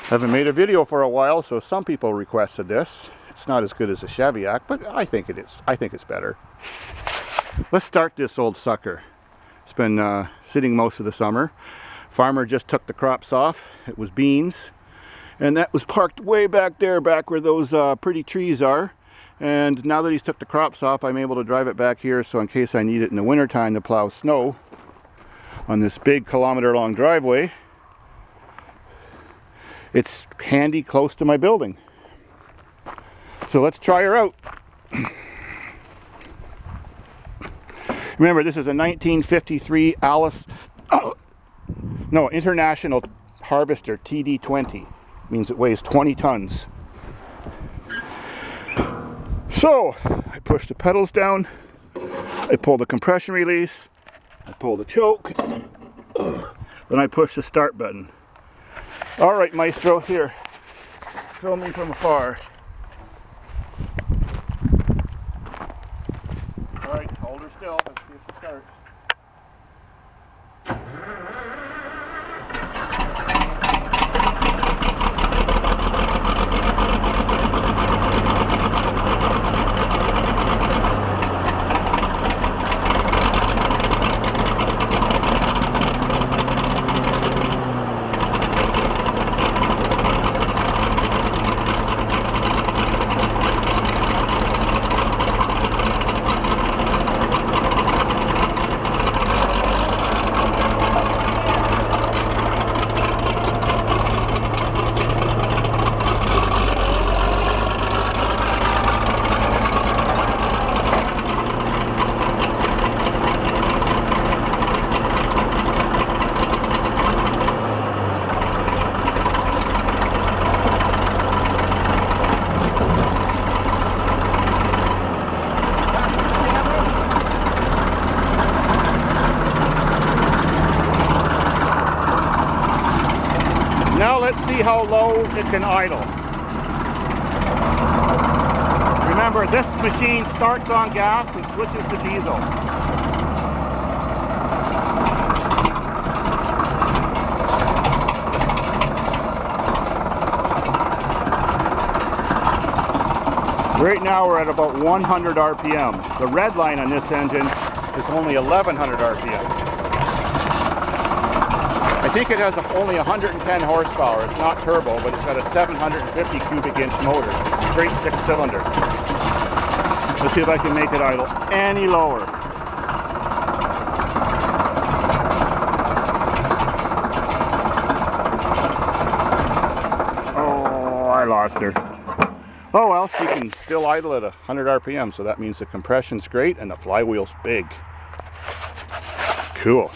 Haven't made a video for a while, so some people requested this. It's not as good as a Cheviac, but I think it is. I think it's better. Let's start this old sucker. It's been sitting most of the summer. Farmer just took the crops off. It was beans, and that was parked way back there, back where those pretty trees are. And now that he's took the crops off, I'm able to drive it back here, so in case I need it in the wintertime to plow snow on this big kilometer-long driveway, it's handy close to my building. So let's try her out. Remember, this is a 1953 International Harvester TD20. Means it weighs 20 tons. So, I push the pedals down, I pull the compression release, I pull the choke, then I push the start button. Alright, Maestro, here, film me from afar. Alright, hold her still, let's see if she starts. Now let's see how low it can idle. Remember, this machine starts on gas and switches to diesel. Right now we're at about 100 RPM. The red line on this engine is only 1100 RPM. I think it has only 110 horsepower. It's not turbo, but it's got a 750 cubic inch motor, straight 6-cylinder. Let's see if I can make it idle any lower. Oh, I lost her. Oh well, she can still idle at 100 RPM, so that means the compression's great and the flywheel's big. Cool.